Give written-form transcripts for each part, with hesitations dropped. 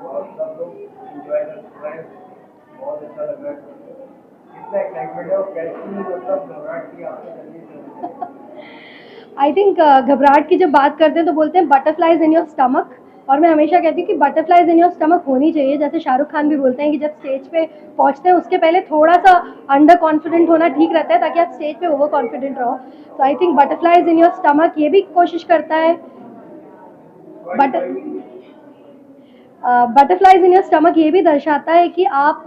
और सब लोग एंजॉय कर रहे हैं, बहुत अच्छा लग रहा है। कितना एक्साइटमेंट है और कैसी मतलब घबराहट थी आपको जल्दी से? आई थिंक घबराहट की जब बात करते हैं तो बोलते हैं बटरफ्लाइज इन योर स्टमक, और मैं हमेशा कहती हूँ कि बटरफ्लाइज इन योर स्टमक होनी चाहिए। जैसे शाहरुख खान भी बोलते हैं कि जब स्टेज पे पहुंचते हैं उसके पहले थोड़ा सा अंडर कॉन्फिडेंट होना ठीक रहता है, ताकि आप स्टेज पे ओवर कॉन्फिडेंट रहो। तो I think butterflies in your stomach ये भी कोशिश करता है। But butterflies in your stomach ये भी दर्शाता है कि आप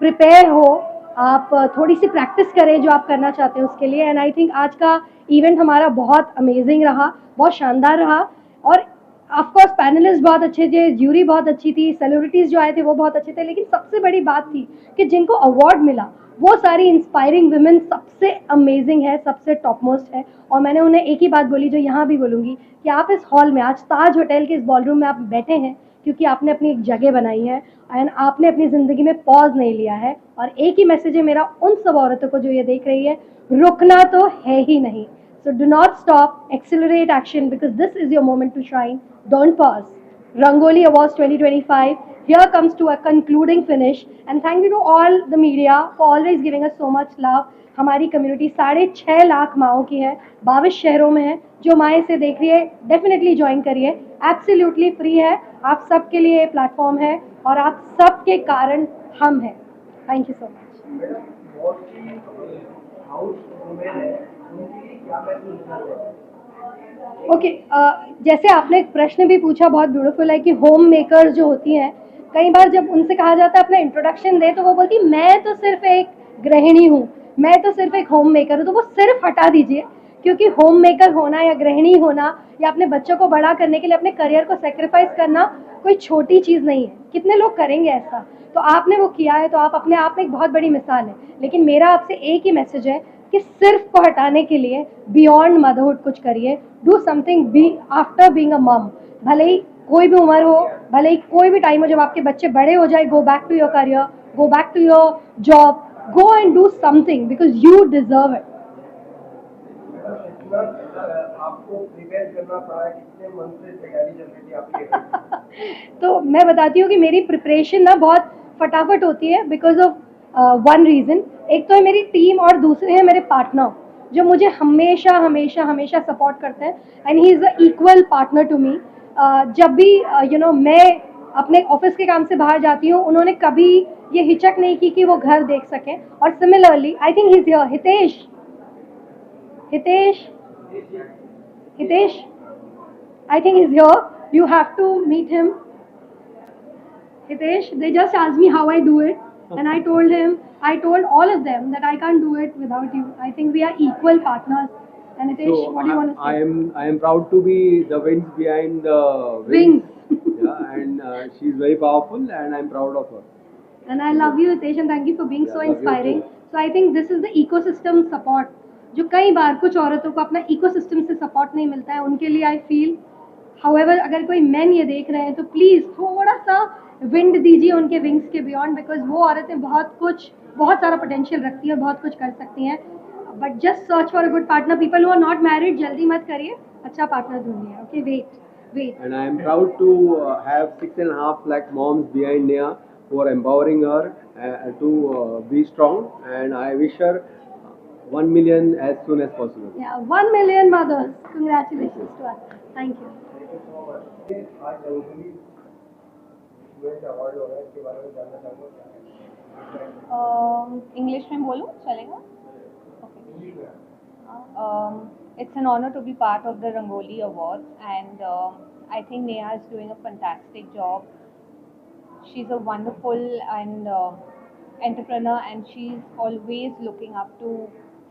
प्रिपेयर हो, आप थोड़ी सी प्रैक्टिस करें जो आप करना चाहते हैं उसके लिए। एंड आई थिंक आज का इवेंट हमारा बहुत अमेजिंग रहा, बहुत शानदार रहा। और ऑफकोर्स पैनलिस्ट बहुत अच्छे थे, ज्यूरी बहुत अच्छी थी, सेलिब्रिटीज जो आए थे वो बहुत अच्छे थे, लेकिन सबसे बड़ी बात थी कि जिनको अवार्ड मिला वो सारी इंस्पायरिंग वुमेन सबसे अमेजिंग है, सबसे टॉप मोस्ट है। और मैंने उन्हें एक ही बात बोली जो यहाँ भी बोलूँगी, कि आप इस हॉल में आज ताज होटल के इस बॉलरूम में आप बैठे हैं क्योंकि आपने अपनी एक जगह बनाई है एंड आपने अपनी ज़िंदगी में पॉज नहीं लिया है। और एक ही मैसेज है मेरा उन सब औरतों को जो ये देख रही है, रुकना तो है ही नहीं। So do not stop, accelerate action because this is your moment to shine. Don't pause. Rangoli Awards 2025 here comes to a concluding finish, and thank you to all the media for always giving us so much love. हमारी community 6.5 lakh माओं की है, 22 शहरों में है। जो माएँ से देख रही है डेफिनेटली ज्वाइन करिए, एब्सोल्युटली फ्री है। आप सबके लिए ये प्लेटफॉर्म है और आप सबके कारण हम हैं। Thank you so much. बहुत सी हाउस वुमेन है, उनके लिए क्या मैसेज देना चाहिए? ओके जैसे आपने एक प्रश्न भी पूछा, बहुत ब्यूटीफुल है, कि होम मेकर जो होती हैं, कई बार जब उनसे कहा जाता है अपना इंट्रोडक्शन दे तो वो बोलती मैं तो सिर्फ एक गृहिणी हूँ, मैं तो सिर्फ एक होम मेकर हूँ। तो वो सिर्फ हटा दीजिए, क्योंकि होम मेकर होना या गृहिणी होना या अपने बच्चों को बड़ा करने के लिए अपने करियर को सेक्रीफाइस करना कोई छोटी चीज़ नहीं है। कितने लोग करेंगे ऐसा? तो आपने वो किया है, तो आप अपने आप में एक बहुत बड़ी मिसाल है। लेकिन मेरा आपसे एक ही मैसेज है कि सिर्फ को हटाने के लिए बियॉन्ड मदरहुड कुछ करिए। Do something be after being a mom. भले ही कोई भी उम्र हो, भले ही कोई भी टाइम हो, जब आपके बच्चे बड़े हो जाए, go back to your career, go back to your job, go and do something because you deserve it. Madam कितना आपको प्रिपेयर करना पड़ा है, कितने मन से तैयारी चल रही थी आपकी? तो मैं बताती हूँ कि मेरी प्रिपरेशन ना बहुत फटाफट होती है बिकॉज ऑफ वन रीज़न। एक तो है मेरी टीम और दूसरे है मेरे पार्टनर, जो मुझे हमेशा हमेशा हमेशा सपोर्ट करते हैं। And he is a equal partner to me. जब भी मैं अपने ऑफिस के काम से बाहर जाती हूँ, उन्होंने कभी ये हिचक नहीं की कि वो घर देख सकें। और similarly I think he is here, Hitesh, Hitesh, Hitesh, I think he's here. You have to meet him. Hitesh, they just asked me how I do it, and I told all of them that I can't do it without you. I think we are equal partners. And Hitesh, So what do you want to say? I am proud to be the wings behind the Wings. wings. Yeah, and she's very powerful, and I'm proud of her. And I love you, Hitesh, and thank you for being Yeah, so love you inspiring. too. So I think this is the ecosystem support, जो कई बार कुछ औरतों को अपना ecosystem से support नहीं मिलता है, उनके लिए आई फील। हाउएवर अगर कोई मैन ये देख रहे हैं तो प्लीज़ थोड़ा सा विंड दीजिए उनके विंग्स के बियॉन्ड, बिकॉज वो औरतें बहुत सारा पोटेंशियल रखती हैं, बहुत कुछ कर सकती हैं। But just search for a good partner. People who are not married, जल्दी मत करिए, अच्छा पार्टनर ढूंढिए। Okay, wait wait. And I am proud to have 6.5 lakh moms behind Neha who are empowering her to be strong. And I wish her 1 million as soon as possible. Yeah, 1 million mothers. Congratulations to us. Thank you. Thank you so much. आज रंगोली में award हो रहा है, इसके बारे में जानना चाहूँगा। इंग्लिश में बोलूँ चलेगा? इंग्लिश में It's an honor to be part of the Rangoli Awards, and I think Neha is doing a fantastic job. She's a wonderful and entrepreneur, and she's always looking up to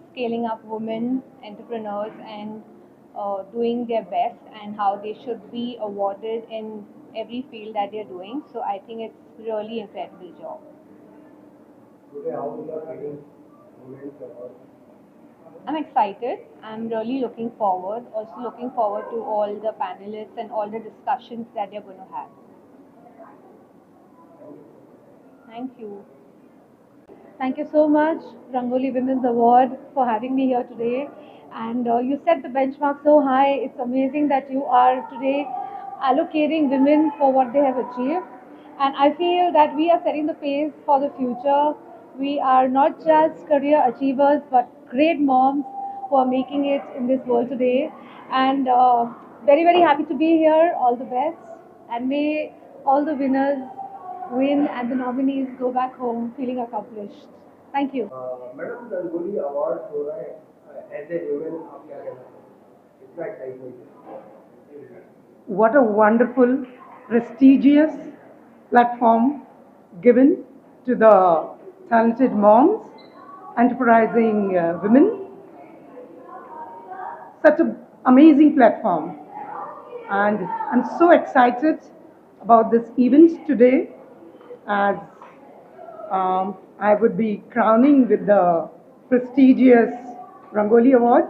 scaling up women entrepreneurs and doing their best, and how they should be awarded in every field that they're doing. So I think it's really incredible job. today how you are feeling women's award? I'm excited. I'm really looking forward. Also looking forward to all the panelists and all the discussions that they're going to have. Thank you. Thank you so much, Rangoli Women's Award, for having me here today. And you set the benchmark so high. It's amazing that you are today allocating women for what they have achieved. And I feel that we are setting the pace for the future. We are not just career achievers, but great moms who are making it in this world today. And very, very happy to be here. All the best. And may all the winners win and the nominees go back home feeling accomplished. Thank you. Madam rangoli award हो रहा है as a human आप क्या कहना चाहेंगे कितना excitement है What a wonderful, prestigious platform given to the talented moms, enterprising women. Such an amazing platform. And I'm so excited about this event today as I would be crowning with the prestigious Rangoli Award.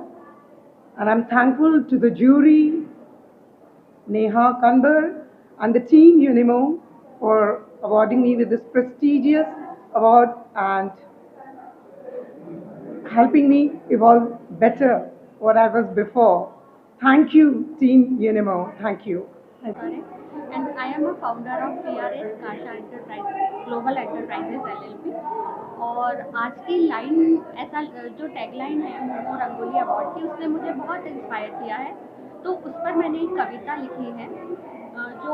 And I'm thankful to the jury, Neha Kanbar, and the team Unimo for awarding me with this prestigious award and helping me evolve better what I was before. Thank you, team Unimo. Thank you. And I am a founder of PRS Kasha Enterprises Global Enterprises LLP. और आज की line ऐसा जो tagline है momo rangoli award की उसने मुझे बहुत इंस्पायर किया है तो उस पर मैंने एक कविता लिखी है जो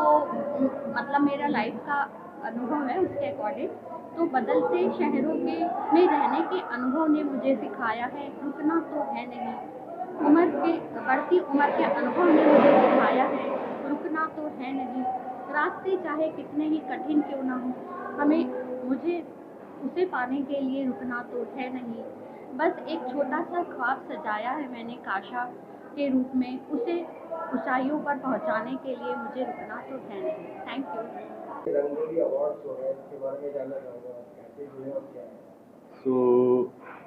मतलब मेरा लाइफ का अनुभव है उसके अकॉर्डिंग तो बदलते शहरों के में रहने के अनुभव ने मुझे सिखाया है रुकना तो है नहीं बढ़ती उम्र के अनुभव ने मुझे सिखाया है रुकना तो है नहीं रास्ते चाहे कितने ही कठिन क्यों ना हो मुझे उसे पाने के लिए रुकना तो है नहीं बस एक छोटा सा ख्वाब सजाया है मैंने काशा के रूप में उसे ऊंचाइयों पर पहुंचाने के लिए मुझे रुकना तो है नहीं थैंक यू रंगोली अवार्ड हो रहा है इसके बारे में जानना चाहूँगा कैसे जुड़े और क्या है So,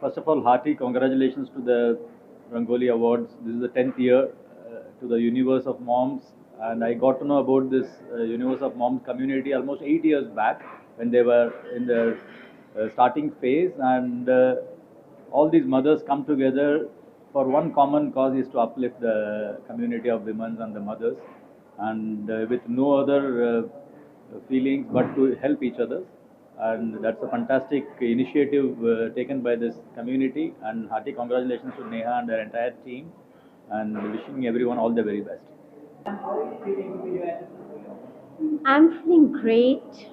first of all, hearty congratulations to the Rangoli Awards. This is the 10th year to the Universe of Moms, and I got to know about this Universe of Moms community almost 8 years back when they were in their starting phase, and all these mothers come together for one common cause is to uplift the community of women and the mothers, and with no other feelings but to help each other. And that's a fantastic initiative taken by this community, and hearty congratulations to Neha and their entire team, and wishing everyone all the very best. I'm feeling great.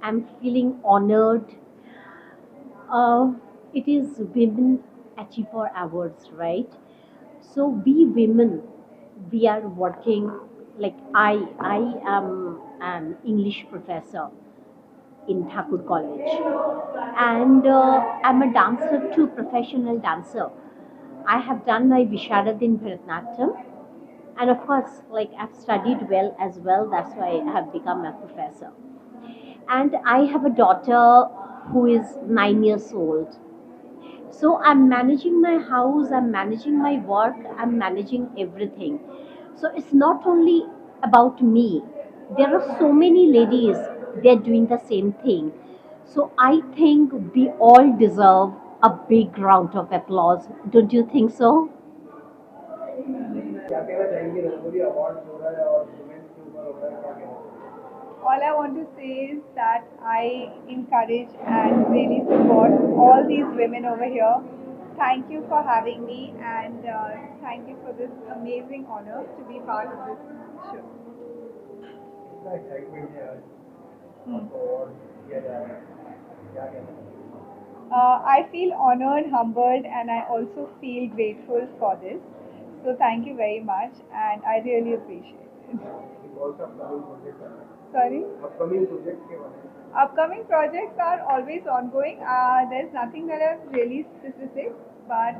I'm feeling honored. It is Women Achiever Awards, right? So we women, we are working, like I am an English professor in Thakur College, and I'm a dancer too, professional dancer. I have done my Visharad in Bharatanatyam, and of course, like I've studied well as well. That's why I have become a professor. And I have a daughter who is 9 years old. So I'm managing my house, I'm managing my work, I'm managing everything. So it's not only about me. There are so many ladies, they're doing the same thing. So I think we all deserve a big round of applause. Don't you think so? क्या कहना चाहेंगे rangoli award हो रहा है और women's के ऊपर हो रहा है क्या कहना चाहेंगे All I want to say is that I encourage and really support all these women over here. Thank you for having me and thank you for this amazing honor to be part of this show. कितना excitement है आज आपको award दिया जा रहा है क्या कहना चाहेंगे I feel honored, humbled, and I also feel grateful for this. So thank you very much, and I really appreciate it. कौन सा अपकमिंग प्रोजेक्ट है Sorry. अपकमिंग प्रोजेक्ट के बारे में Upcoming projects are always ongoing. There's nothing that I've really specific, but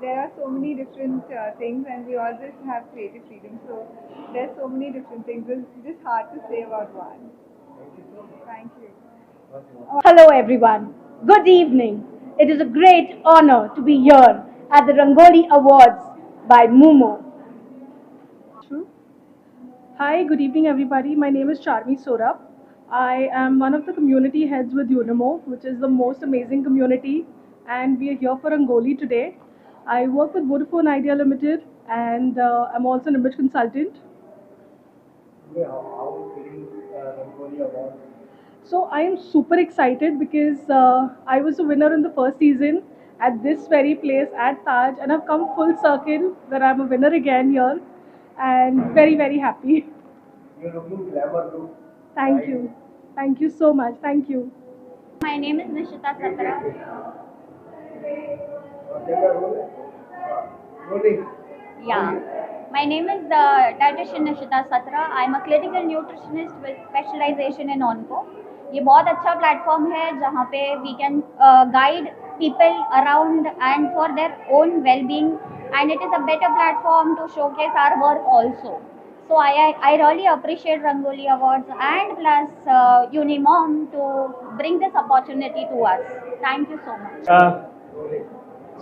there are so many different things, and we always have creative freedom. So there's so many different things. It's just hard to say about one. Thank you. Hello everyone. Good evening. It is a great honor to be here at the Rangoli Awards by Momo. Hi, good evening everybody. My name is Charmi Sorab. I am one of the community heads with Unimo, which is the most amazing community, and we are here for Rangoli today. I work with Vodafone Idea Limited, and I'm also an image consultant. how feeling Rangoli Award? So I am super excited because I was a winner in the first season at this very place at Taj, and I've come full circle where I'm a winner again here, and very very happy. You're looking glamour look. Thank you so much. Thank you. My name is Nishita Satra. और कैसा role है? Rolling. Yeah. My name is dietitian Nishita Satra. I'm a clinical nutritionist with specialization in onco. ये बहुत अच्छा platform है जहाँ पे we can guide people around and for their own well-being, and it is a better platform to showcase our work also. So I really appreciate Rangoli Awards and plus Unimom to bring this opportunity to us. Thank you so much.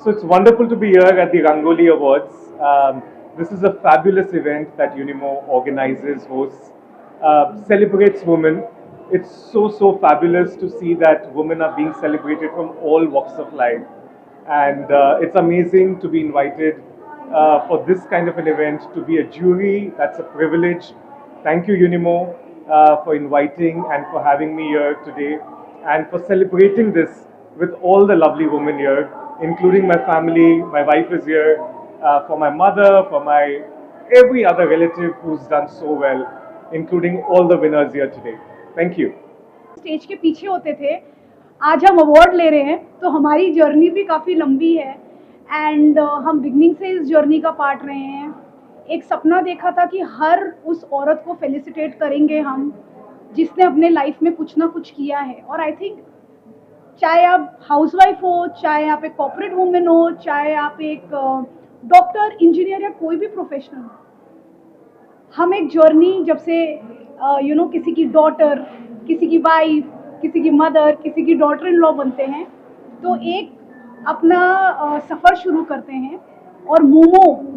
So it's wonderful to be here at the Rangoli Awards. This is a fabulous event that Unimo organizes, hosts, celebrates women. It's so fabulous to see that women are being celebrated from all walks of life. And it's amazing to be invited for this kind of an event, to be a jury. That's a privilege. Thank you, Unimo, for inviting and for having me here today and for celebrating this with all the lovely women here, including my family. My wife is here, for my mother, for my every other relative who's done so well, including all the winners here today. Thank you. Stage के पीछे होते थे, आज हम award ले रहे हैं, तो हमारी जर्नी भी काफ़ी लंबी है एंड हम बिगनिंग से इस जर्नी का पार्ट रहे हैं. एक सपना देखा था कि हर उस औरत को फेलिसिटेट करेंगे हम जिसने अपने लाइफ में कुछ ना कुछ किया है. और आई थिंक चाहे आप हाउसवाइफ हो, चाहे आप एक कॉर्पोरेट वुमेन हो, चाहे आप एक डॉक्टर, इंजीनियर या कोई भी प्रोफेशनल हो, हम एक जर्नी जब से किसी की डॉटर, किसी की वाइफ, किसी की मदर, किसी की डॉटर इन लॉ बनते हैं, तो एक अपना सफ़र शुरू करते हैं. और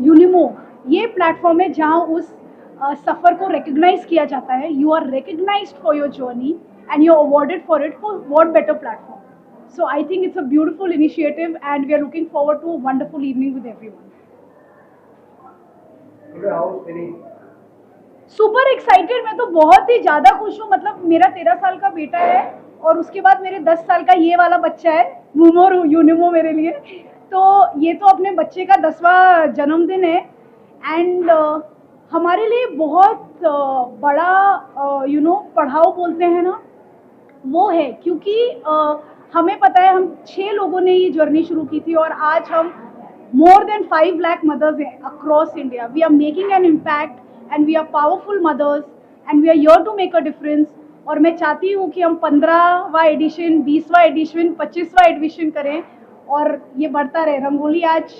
यूनिमो ये प्लेटफॉर्म है जहाँ उस सफ़र को रिकग्नाइज किया जाता है. You are recognised for your journey and you're awarded for it. For what better platform? So I think it's a beautiful initiative and we are looking forward to a wonderful evening with everyone. Today how is feeling? Super excited. मैं तो बहुत ही ज़्यादा खुश हूँ. मतलब मेरा 13 साल का बेटा है और उसके बाद मेरे 10 साल का ये वाला बच्चा है, यूनिमो मेरे लिए. तो ये तो अपने बच्चे का 10वां जन्मदिन है एंड हमारे लिए बहुत बड़ा पढ़ाओ बोलते हैं ना, वो है. क्योंकि हमें पता है हम 6 लोगों ने ये जर्नी शुरू की थी और आज हम more than 5 lakh mothers हैं across India. We are making an impact and we are powerful mothers and we are here to make a difference. और मैं चाहती हूँ कि हम 15वां एडिशन, 20वां एडिशन, 25वां एडिशन करें और ये बढ़ता रहे. रंगोली आज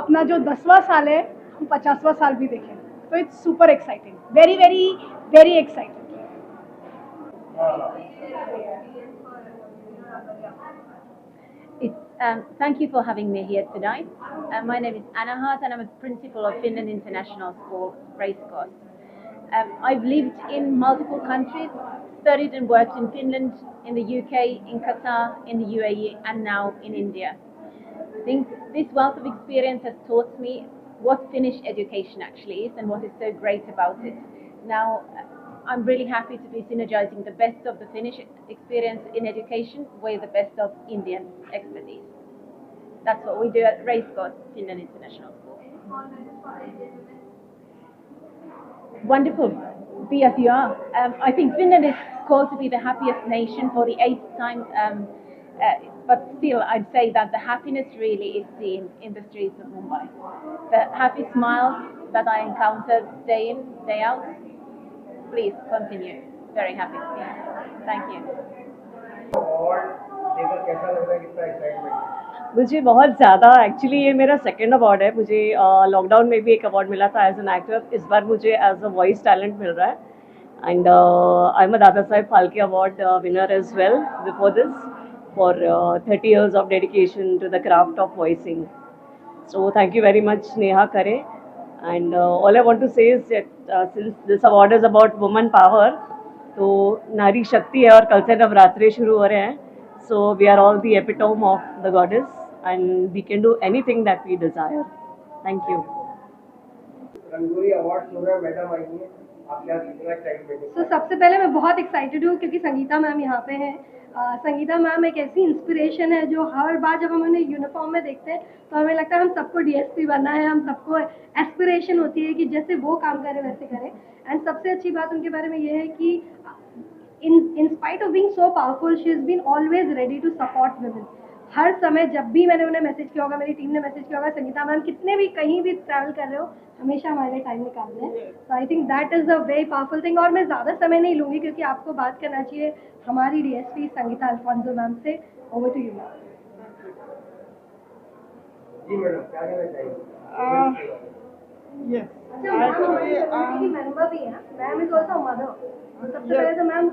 अपना जो 10वां साल है, हम 50वां साल भी देखें. तो it's super exciting, very very very exciting. Thank you for having me here tonight. My name is Anna Hart and I'm a principal of Finland International School, Racecourse. I've lived in multiple countries, studied and worked in Finland, in the UK, in Qatar, in the UAE and now in India. I think this wealth of experience has taught me what Finnish education actually is and what is so great about it. Now, I'm really happy to be synergizing the best of the Finnish experience in education with the best of Indian expertise. That's what we do at Racecourse, Finland International School. Wonderful. Be as you are. I think Finland is called to be the happiest nation for the 8th time. But still, I'd say that the happiness really is seen in the streets of Mumbai. The happy smiles that I encounter day in, day out. Please continue. Very happy to see you. Thank you. Award लेकर कैसा लग रहा है, कितना excitement? मुझे बहुत ज़्यादा, actually ये मेरा सेकंड अवार्ड है. मुझे लॉकडाउन में भी एक अवार्ड मिला था एज एन एक्टर. इस बार मुझे एज अ वॉइस टैलेंट मिल रहा है. And I am a Dadasaheb Phalke award winner as well before this for 30 years of dedication to the craft of voicing. So thank you very much Neha Kare, and all I want to say is that since this award is about woman power, तो नारी शक्ति है और कल से नवरात्रे शुरू हो रहे हैं. So we are all the epitome of the goddess and we can do anything that we desire. Thank you. Rangoli award हो रहा है, मैडम आई हैं, आपके यहाँ कितना एक्साइटमेंट है? तो सबसे पहले मैं बहुत एक्साइटेड हूँ क्योंकि संगीता मैम यहाँ पे हैं। संगीता मैम एक ऐसी इंस्पिरेशन है जो हर बार जब हम उन्हें यूनिफॉर्म में देखते हैं तो हमें लगता है हम सबको डीएसपी बनना है, हम सबको एस्पिरेशन होती है कि जैसे वो काम करें वैसे करें। एंड सबसे अच्छी बात उनके बारे में ये है कि in spite of being so powerful, she has been always ready to support women. हर समय जब भी मैंने उन्हें मैसेज किया होगा, मेरी टीम ने मैसेज किया होगा, संगीता मैम कितने भी कहीं भी ट्रैवल कर रहे हो हमेशा हमारे लिए टाइम निकालते हैं। तो I think that is a very powerful thing. और मैं ज़्यादा समय नहीं लूँगी क्योंकि आपको बात करना चाहिए हमारी डीएसपी संगीता अल्फोंसो मैम से। Over to you ma'am. जी मैडम, क्या कहना चाहिए? Yes, अच्छा, मैम मेंबर भी हैं, मैम इज ऑल्सो मदर। तो सबसे पहले तो मैम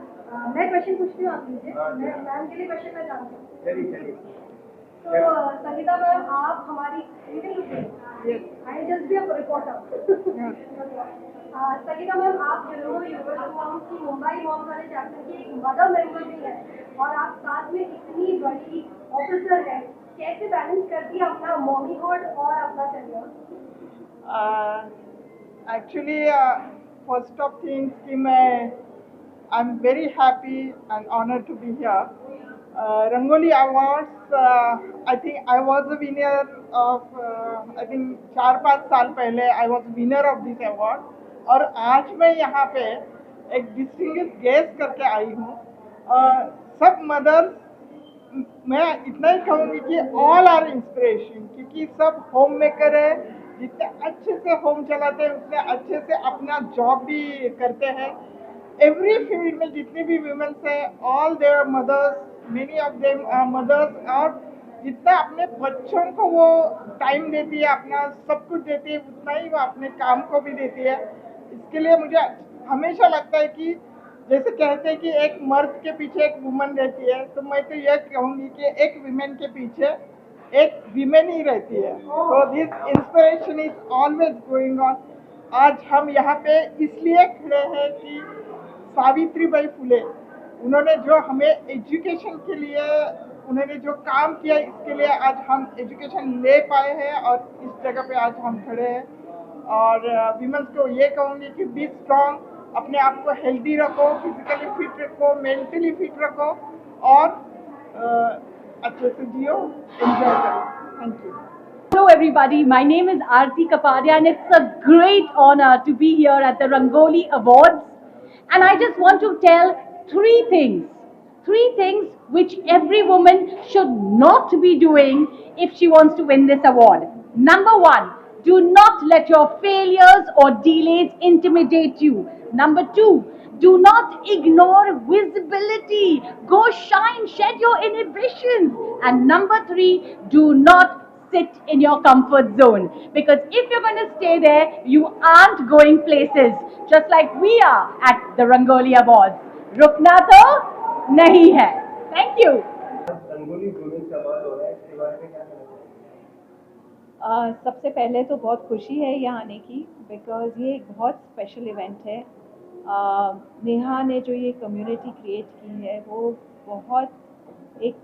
मैं क्वेश्चन पूछती हूँ, आप लीजिए। मैं मैम के लिए क्वेश्चन मैं जानती हूँ। चलिए। तो संगीता मैम, आप हमारी I just be a reporter. Sangeeta ma'am, आप यूनिवर्सिटी मॉम्स की मुंबई मॉम्स वाले चैप्टर की एक मदर मेंबर भी है और आप साथ में इतनी बड़ी ऑफिसर हैं, कैसे बैलेंस करती है अपना मॉमीहुड और अपना career? Actually, first of things कि I'm very happy and honored to be here. Rangoli Awards, I think I was the winner of, I think 4-5 साल पहले I was winner of this award और आज मैं यहाँ पे एक distinguished guest करके आई हूँ। सब मदर्स, मैं इतना ही कहूँगी कि ऑल आर इंस्पिरेशन, क्योंकि सब होम मेकर है, जितने अच्छे से होम चलाते हैं उतने अच्छे से अपना जॉब भी करते हैं। एवरी फील्ड में जितनी भी वुमेन्स है, all their mothers, many of them are mothers, और जितना अपने बच्चों को वो टाइम देती है, अपना सब कुछ देती है, उतना ही वो अपने काम को भी देती है। इसके लिए मुझे हमेशा लगता है कि जैसे कहते हैं कि एक मर्द के पीछे एक वुमन रहती है, तो मैं तो यह कहूँगी कि एक विमेन के पीछे एक विमेन ही रहती है। तो this inspiration is always going on. आज हम यहाँ पे इसलिए खड़े हैं कि सावित्रीबाई फुले, उन्होंने जो हमें एजुकेशन के लिए उन्होंने जो काम किया, इसके लिए आज हम एजुकेशन ले पाए हैं और इस जगह पे आज हम खड़े हैं। और विमेंस को ये कहूँगी कि बी स्ट्रांग, अपने आप को हेल्दी रखो, फिजिकली फिट रखो, मेंटली फिट रखो और अच्छे से जियो, एंजॉय करो। Thank you. Hello everybody, my name is Aarti Kapadia and it's a great honor to be here at the Rangoli Awards, and I just want to tell three things which every woman should not be doing if she wants to win this award. Number one, do not let your failures or delays intimidate you. Number two, do not ignore visibility. Go shine, shed your inhibitions. And number three, do not sit in your comfort zone. Because if you're going to stay there, you aren't going places. Just like we are at the Rangoli Awards. Rukna to nahi hai. Thank you. Rangoli womens award हो रहा है, इसके बारे में क्या कहना चाहिए? सबसे पहले तो बहुत खुशी है यहाँ आने की, बिकॉज़ ये एक बहुत स्पेशल इवेंट है। नेहा ने जो ये कम्युनिटी क्रिएट की है वो बहुत एक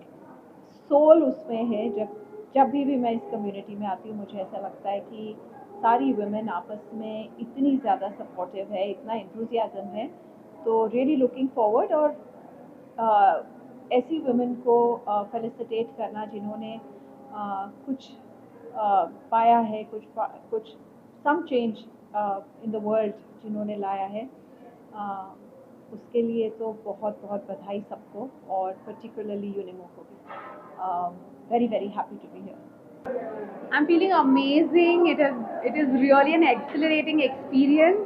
सोल उसमें है। जब भी मैं इस कम्युनिटी में आती हूँ मुझे ऐसा लगता है कि सारी वुमेन आपस में इतनी ज़्यादा सपोर्टिव है, इतना एंथुसियाज्म है। तो रियली लुकिंग फॉरवर्ड, और ऐसी वुमेन को फेलिसिटेट करना जिन्होंने कुछ पाया है, कुछ some change in the world जिन्होंने लाया है, उसके लिए तो बहुत बहुत बधाई सबको, और पर्टिकुलरली यूनिमो को भी। Very, very happy to be here. I'm feeling amazing. It is really an exhilarating experience.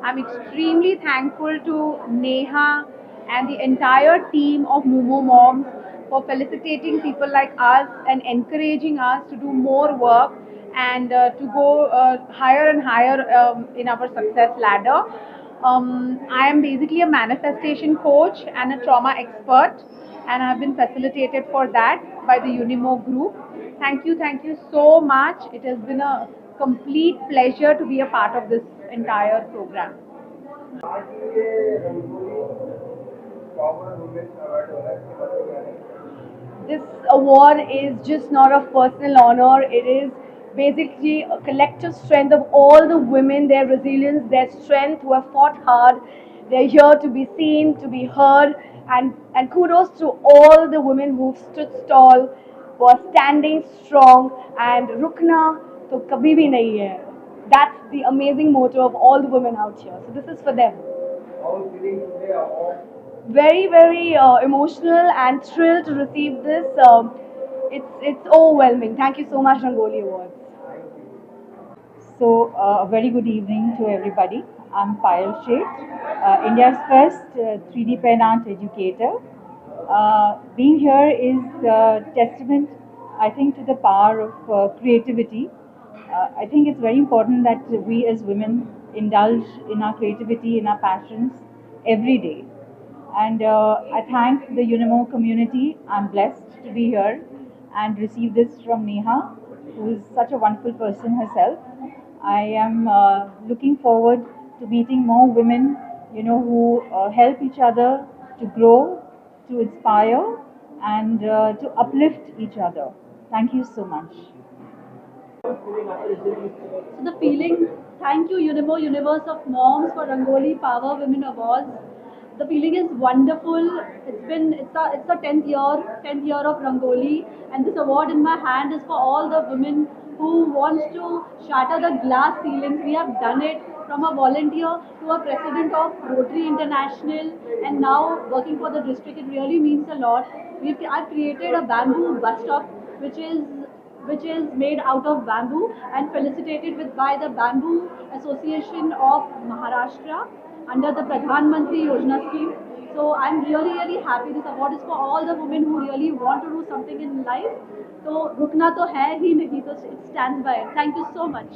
I'm extremely thankful to Neha and the entire team of Mumo Moms for felicitating people like us and encouraging us to do more work and to go higher and higher in our success ladder. I am basically a manifestation coach and a trauma expert, and I have been facilitated for that by the Unimo group. Thank you so much. It has been a complete pleasure to be a part of this entire program. आज ये rangoli power women's award हो रहा है, इसके बारे में क्या कहना चाहिए? This award is just not a personal honor. It is basically a collective strength of all the women, their resilience, their strength, who have fought hard. They're here to be seen, to be heard, and kudos to all the women who've stood tall, who are standing strong, and rukna to kabhi bhi nahi hai. That's the amazing motto of all the women out here. So this is for them. How feeling today award? Very, very emotional and thrilled to receive this. It's overwhelming. Thank you so much, Rangoli Awards. So, a very good evening to everybody. I'm Payal Sheth, India's first 3D pen art educator. Being here is testament, I think, to the power of creativity. I think it's very important that we as women indulge in our creativity, in our passions every day. And I thank the Unimo community. I'm blessed to be here and receive this from Neha, who is such a wonderful person herself. I am looking forward to meeting more women, who help each other to grow, to inspire, and to uplift each other. Thank you so much. So the feeling, thank you Unimo, Universe of Moms, for Rangoli Power Women Awards. The feeling is wonderful. It's the 10th year of Rangoli, and this award in my hand is for all the women who wants to shatter the glass ceilings. We have done it, from a volunteer to a president of Rotary International, and now working for the district. It really means a lot. I've created a bamboo bus stop, which is made out of bamboo and felicitated by the Bamboo Association of Maharashtra under the Pradhan Mantri Yojana scheme. So I'm really happy. This award is for all the women who really want to do something in life. So rukna to hai hi nahi, so it stands by it. Thank you so much.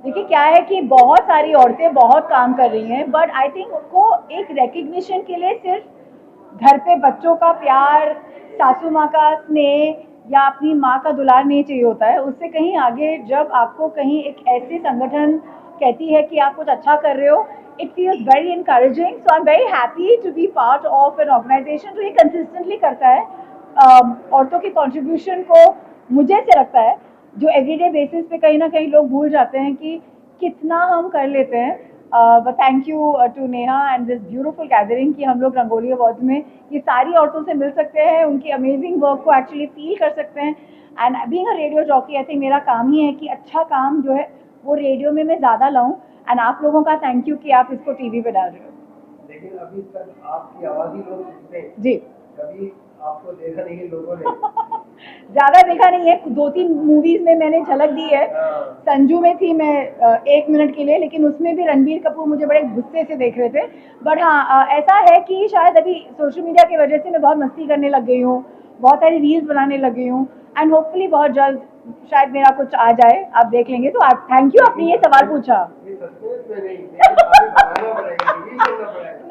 देखिए क्या है कि बहुत सारी औरतें बहुत काम कर रही हैं, बट आई थिंक उनको एक रिकग्निशन के लिए सिर्फ घर पे बच्चों का प्यार, सासू माँ का स्नेह या अपनी माँ का दुलार नहीं चाहिए होता है. उससे कहीं आगे जब आपको कहीं एक ऐसे संगठन कहती है कि आप कुछ अच्छा कर रहे हो, it feels very encouraging. So I am very happy to be part of an organisation जो ये कंसिस्टेंटली करता है. औरतों की कॉन्ट्रीब्यूशन को मुझे से लगता है जो एवरीडे बेसिस पे कहीं ना कहीं लोग भूल जाते हैं कि कितना हम कर लेते हैं. But thank you to Neha and this beautiful gathering कि हम लोग रंगोली अवार्ड्स में ये सारी औरतों से मिल सकते हैं, उनकी अमेजिंग वर्क को एक्चुअली फील कर सकते हैं. And being a radio jockey, I think मेरा काम ही है कि अच्छा काम जो है वो रेडियो में मैं ज़्यादा लाऊं. एंड आप लोगों का थैंक यू कि आप इसको टीवी पे डाल रहे हो. लेकिन अभी तक आपकी आवाज़ ही लोग सुनते हैं. जी. कभी आपको देखा नहीं है लोगों ने? ज़्यादा देखा नहीं है, 2-3 मूवीज़ में मैंने झलक दी है. संजू में थी मैं 1 मिनट के लिए, लेकिन उसमें भी रणबीर कपूर मुझे बड़े गुस्से से देख रहे थे. बट हाँ, ऐसा है कि शायद अभी सोशल मीडिया की वजह से मैं बहुत मस्ती करने लग गई हूँ, बहुत सारी रील्स बनाने लग गई हूँ. एंड होपफुली बहुत जल्द शायद मेरा कुछ आ जाए, आप देख लेंगे. तो आप थैंक यू, आपने ये सवाल पूछा.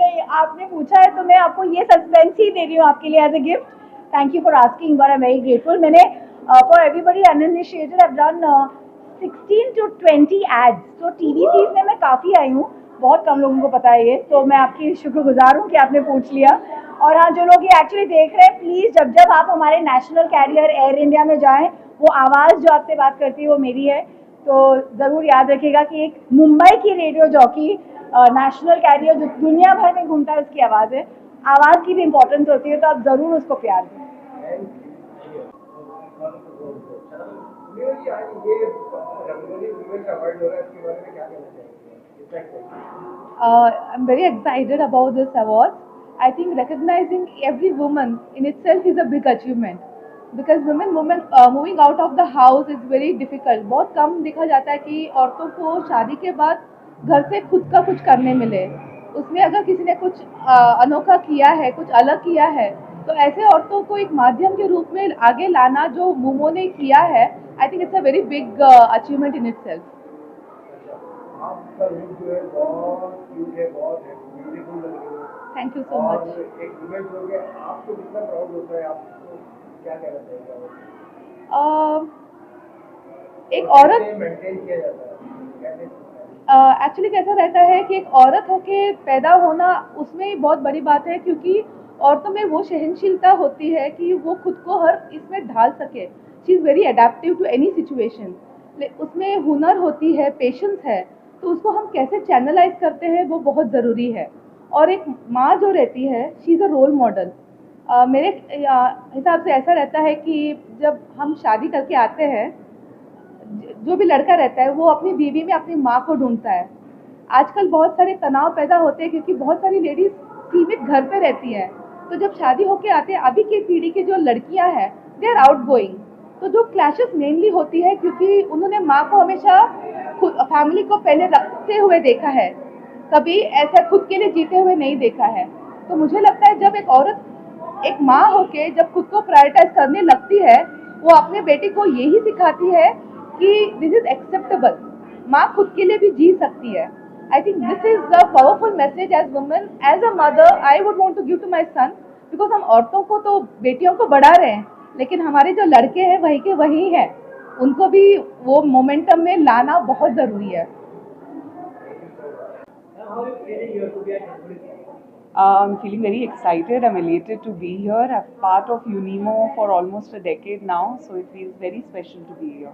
नहीं, आपने पूछा है तो मैं आपको ये सस्पेंस ही दे रही हूँ आपके लिए as a gift. Thank you for asking, but I'm very grateful. मैंने for everybody uninitiated, I've done 16 to 20 ads. तो TVCs में मैं काफ़ी आई हूँ, बहुत कम लोगों को पता है ये. तो मैं आपकी शुक्रगुजार हूँ कि आपने पूछ लिया. और हाँ, जो लोग ये एक्चुअली देख रहे हैं, प्लीज़ जब आप हमारे नेशनल कैरियर एयर इंडिया में जाएं, वो आवाज़ जो आपसे बात करती है वो मेरी है. तो ज़रूर याद रखिएगा कि एक मुंबई की रेडियो जॉकी नेशनल कैरियर जो दुनिया भर में घूमता है, उसकी आवाज़ है. आवाज़ की भी इम्पोर्टेंस होती है, तो आप ज़रूर उसको प्यार दें. I'm very excited about this award. I think recognizing every woman in itself is a big achievement, because women moving out of the house is very difficult. बहुत कम देखा जाता है कि औरतों को शादी के बाद घर से खुद का कुछ करने मिले. उसमें अगर किसी ने कुछ अनोखा किया है, कुछ अलग किया है, तो ऐसे औरतों को एक माध्यम के रूप में आगे लाना जो मोमो ने किया है, I think it's a very big achievement in itself. आपका लुक जो है बहुत क्यूट है, बहुत ब्यूटीफुल लग रही है. Thank you so much. एक वुमेन हो के आपको कितना प्राउड होता है, आपको क्या कहना चाहिए? एक औरत मेंटेन किया जाता है कैसे? एक्चुअली कैसा रहता है कि एक औरत होके पैदा होना, उसमें बहुत बड़ी बात है, क्योंकि औरतों में वो सहनशीलता होती है कि वो खुद को हर इसमें ढाल सके. She is very adaptive to any situation. उसमें हुनर होती है, पेशेंस है, तो उसको हम कैसे चैनलाइज करते हैं वो बहुत ज़रूरी है. और एक माँ जो रहती है, she is a role model. मेरे हिसाब से ऐसा रहता है कि जब हम शादी करके आते हैं, जो भी लड़का रहता है वो अपनी बीवी में अपनी माँ को ढूंढता है. आजकल बहुत सारे तनाव पैदा होते हैं क्योंकि बहुत सारी लेडीज सीमित घर पे रहती हैं. तो जब शादी होके आते हैं, अभी की पीढ़ी की जो लड़कियां हैं, दे आर आउट गोइंग. तो जो क्लैशेस मेनली होती है क्योंकि उन्होंने माँ को हमेशा खुद फैमिली को पहले रखते हुए देखा है, कभी ऐसा खुद के लिए जीते हुए नहीं देखा है. तो मुझे लगता है जब एक औरत एक माँ होके जब खुद को प्रायोरिटाइज करने लगती है, वो अपने बेटे को यही सिखाती है कि दिस इज एक्सेप्टेबल. माँ खुद के लिए भी जी सकती है. I think this is the powerful message as women, as a mother I would want to give to my son. Because हम औरतों को तो बेटियों को बढ़ा रहे हैं, लेकिन हमारे जो लड़के हैं वही के वही हैं. उनको भी वो मोमेंटम में लाना बहुत ज़रूरी है. I'm feeling very excited. I'm elated to be here. I'm part of Unimo for almost a decade now, so it feels very special to be here.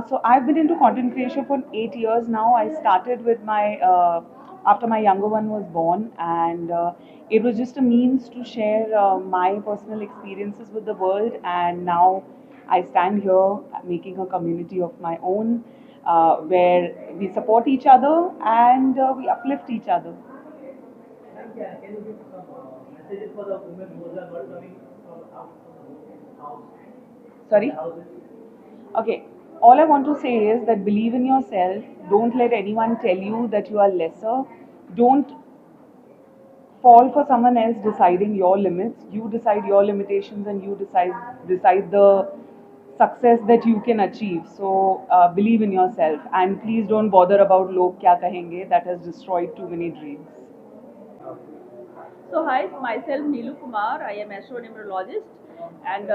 So I've been into content creation for 8 years now. I started with my after my younger one was born, and it was just a means to share my personal experiences with the world. And now I stand here making a community of my own, where we support each other and we uplift each other. Can you give some messages for the women who are coming from house? Sorry? Okay. All I want to say is that believe in yourself. Don't let anyone tell you that you are lesser. Don't fall for someone else deciding your limits. You decide your limitations and you decide the success that you can achieve. So believe in yourself and please don't bother about log kya kahenge. That has destroyed too many dreams. So hi, myself Neelu Kumar. I am astronumerologist, and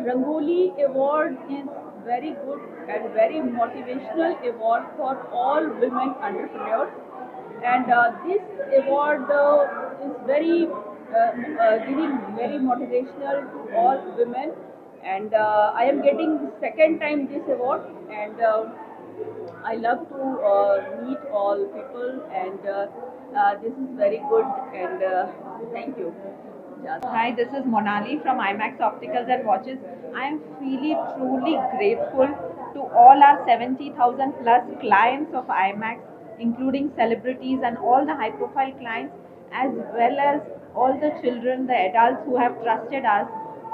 Rangoli Award is very good and very motivational award for all women entrepreneurs. And this award is very giving very motivational to all women. And I am getting the second time this award, and I love to meet all people, and this is very good, and thank you. Hi, this is Monali from IMAX Opticals and Watches. I am truly grateful to all our 70,000 plus clients of IMAX, including celebrities and all the high profile clients, as well as all the children, the adults who have trusted us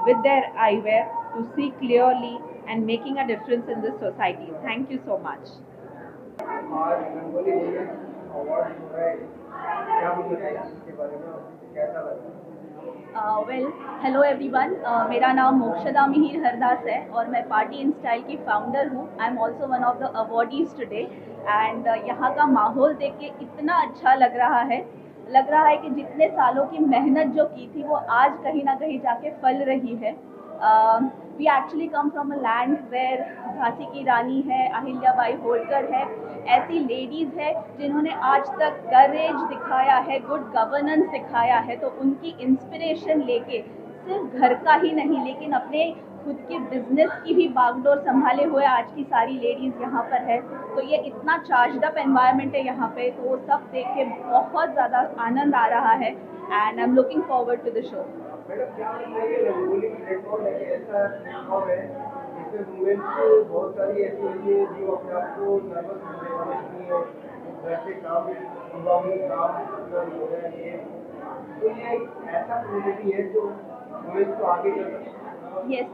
with their eyewear to see clearly and making a difference in this society. Thank you so much. Well hello everyone, मेरा नाम मोक्षदा मिहिर हरदास है और मैं party in style की founder हूँ. I am also one of the awardees today, and यहाँ का माहौल देख के इतना अच्छा लग रहा है कि जितने सालों की मेहनत जो की थी वो आज कहीं ना कहीं जाके फल रही है. We actually come from a land where Jhansi की रानी है, अहिल्याबाई होलकर है, ऐसी लेडीज़ है जिन्होंने आज तक करेज दिखाया है, गुड गवर्नेंस दिखाया है. तो उनकी इंस्पिरेशन लेके सिर्फ घर का ही नहीं लेकिन अपने खुद के बिजनेस की भी बागडोर संभाले हुए आज की सारी लेडीज़ यहाँ पर है. तो ये इतना चार्ज्ड अप एनवायरनमेंट है यहाँ पे, तो वो सब देख के बहुत ज़्यादा आनंद आ रहा है, and I am looking forward to the show. बहुत सारी ऐसी होती है जो अपने आप को नर्वस होने है, घर से काम हो रहा है, तो ये ऐसा कम्युनिटी है जो वुमेन को आगे कर सकती है. यस,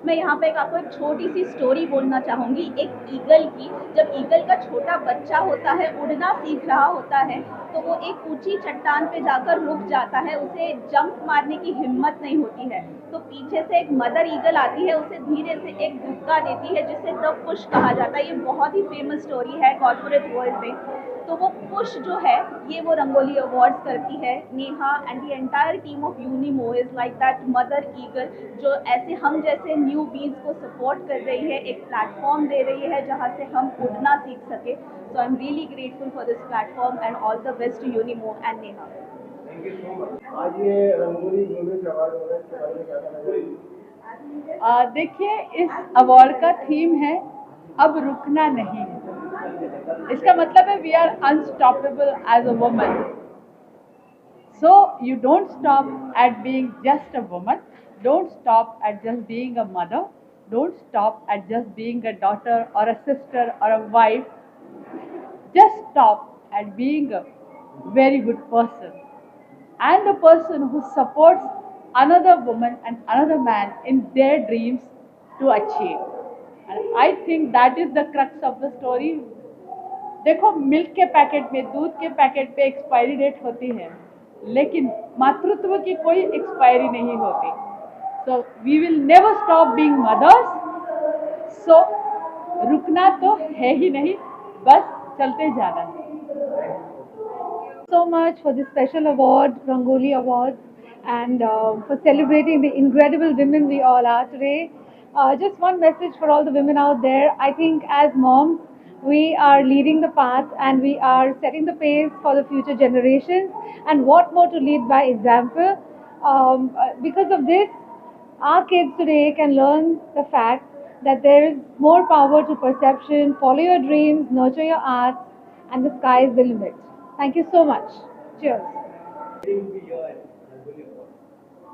मैं यहाँ पे आपको एक छोटी सी स्टोरी बोलना चाहूँगी, एक ईगल की. जब ईगल का छोटा बच्चा होता है, उड़ना सीख रहा होता है, तो वो एक ऊंची चट्टान पे जाकर रुक जाता है, उसे जंप मारने की हिम्मत नहीं होती है. तो पीछे से एक मदर ईगल आती है, उसे धीरे से एक धक्का देती है जिसे द पुश कहा जाता है. ये बहुत ही फेमस स्टोरी है कॉर्पोरेट वर्ल्ड में. तो वो पुश जो है ये वो रंगोली अवार्ड्स करती है। Neha and the entire team of Unimo is like that mother eagle जो ऐसे हम जैसे न्यू बीज को सपोर्ट कर रही है, एक प्लेटफॉर्म दे रही है जहाँ से हम उड़ना सीख सके। So I am really grateful for this platform and all the best to Unimo and Neha. Thank you so much. आज ये रंगोली वुमेन्स अवार्ड हो रहा है, इसके बारे में क्या कहना चाहिए? देखिए, इस अवार्ड का थीम है अब रुकना नहीं। इसका मतलब है we are unstoppable as a woman. So you don't stop at being just a woman, don't stop at just being a mother, don't stop at just being a daughter और a sister और a wife, just stop at being a very good person and a person who supports another woman and another man in their dreams to achieve. And I think that is the crux of the story. देखो, milk के packet में, दूध के packet पे expiry date होती है, लेकिन मातृत्व की कोई एक्सपायरी नहीं होती। So we will never stop being mothers. So रुकना तो है ही नहीं, बस चलते जाना है। So much for this special award, Rangoli Awards, and for celebrating the incredible women we all are today. Just one message for all the women out there. I think as moms, we are leading the path and we are setting the pace for the future generations. And what more to lead by example? Because of this, our kids today can learn the fact that there is more power to perception. Follow your dreams, nurture your arts, and the sky is the limit. Thank you so much. Cheers.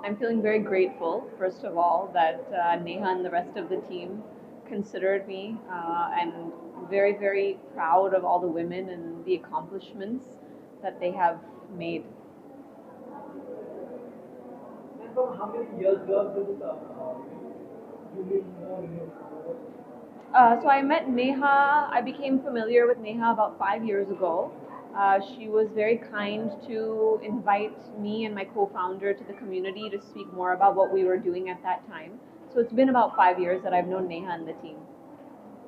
I'm feeling very grateful, first of all, that Neha and the rest of the team considered me, and very, very proud of all the women and the accomplishments that they have made. How many years do you So I met Neha, I became familiar with Neha about 5 years ago. She was very kind to invite me and my co-founder to the community to speak more about what we were doing at that time. So it's been about 5 years that I've known Neha and the team.